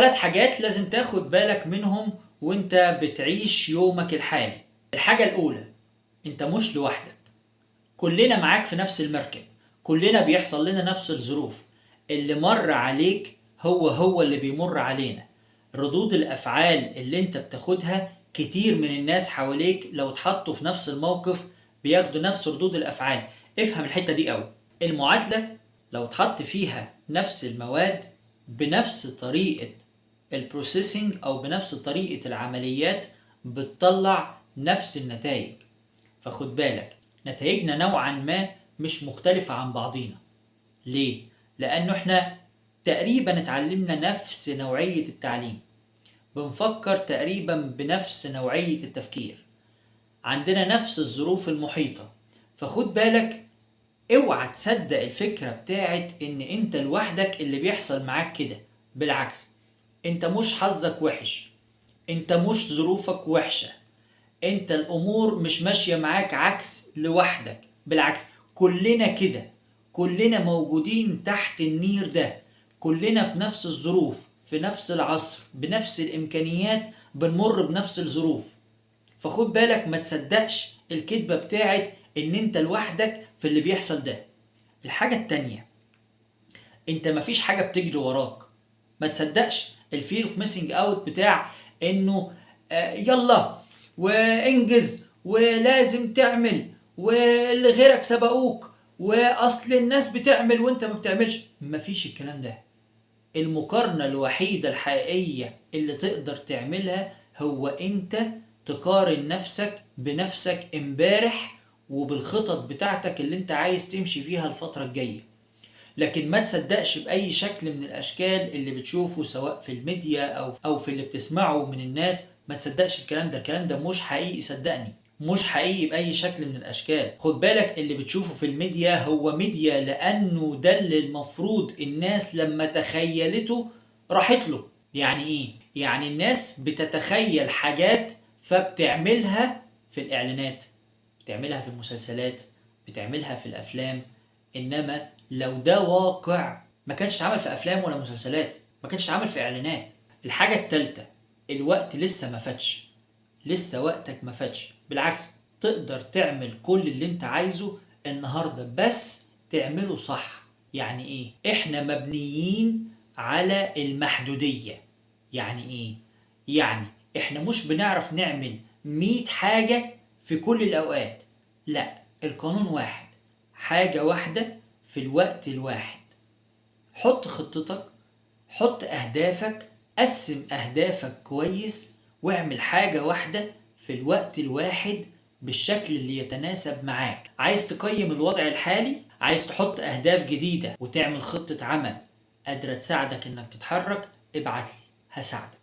3 حاجات لازم تاخد بالك منهم وانت بتعيش يومك الحالي. الحاجة الأولى، انت مش لوحدك، كلنا معاك في نفس المركب، كلنا بيحصل لنا نفس الظروف. اللي مر عليك هو اللي بيمر علينا. ردود الأفعال اللي انت بتاخدها كتير من الناس حواليك لو اتحطوا في نفس الموقف بياخدوا نفس ردود الأفعال. افهم الحتة دي قوي. المعادلة لو اتحط فيها نفس المواد بنفس طريقة البروسيسنج أو بنفس طريقة العمليات بتطلع نفس النتائج. فخد بالك، نتائجنا نوعا ما مش مختلفة عن بعضينا. ليه؟ لأنه احنا تقريبا اتعلمنا نفس نوعية التعليم، بنفكر تقريبا بنفس نوعية التفكير، عندنا نفس الظروف المحيطة. فخد بالك، اوعى تصدق الفكرة بتاعت ان انت لوحدك اللي بيحصل معاك كده. بالعكس، انت مش حظك وحش، انت مش ظروفك وحشة، انت الامور مش ماشية معاك عكس لوحدك. بالعكس، كلنا كده، كلنا موجودين تحت النير ده، كلنا في نفس الظروف، في نفس العصر، بنفس الامكانيات، بنمر بنفس الظروف. فخد بالك، ما تصدقش الكذبة بتاعت ان انت لوحدك في اللي بيحصل ده. الحاجة التانية، انت مفيش حاجة بتجري وراك. ما تصدقش الفير اوف ميسنج اوت بتاع انه يلا وانجز ولازم تعمل واللي غيرك سبقوك واصل الناس بتعمل وانت ما بتعملش. مفيش الكلام ده. المقارنة الوحيدة الحقيقية اللي تقدر تعملها هو انت تقارن نفسك بنفسك امبارح وبالخطط بتاعتك اللي انت عايز تمشي فيها الفترة الجاية. لكن ما تصدقش بأي شكل من الأشكال اللي بتشوفه سواء في الميديا أو في اللي بتسمعه من الناس. ما تصدقش الكلام ده، الكلام ده مش حقيقي، صدقني مش حقيقي بأي شكل من الأشكال. خد بالك، اللي بتشوفه في الميديا هو ميديا لأنه ده اللي المفروض الناس لما تخيلته راحت له. يعني إيه؟ يعني الناس بتتخيل حاجات فبتعملها في الإعلانات، بتعملها في المسلسلات، بتعملها في الأفلام. إنما لو ده واقع ما كانش اتعمل في أفلام ولا مسلسلات، ما كانش اتعمل في إعلانات. الحاجة التالتة، الوقت لسه ما فاتش، لسه وقتك ما فاتش. بالعكس، تقدر تعمل كل اللي انت عايزه النهاردة، بس تعمله صح. يعني ايه؟ احنا مبنيين على المحدودية. يعني ايه؟ يعني احنا مش بنعرف نعمل 100 حاجة في كل الأوقات. لا، القانون واحد، حاجة واحدة في الوقت الواحد. حط خطتك، حط أهدافك، قسم أهدافك كويس، واعمل حاجة واحدة في الوقت الواحد بالشكل اللي يتناسب معاك. عايز تقيم الوضع الحالي، عايز تحط أهداف جديدة وتعمل خطة عمل قادرة تساعدك إنك تتحرك، ابعتلي هساعدك.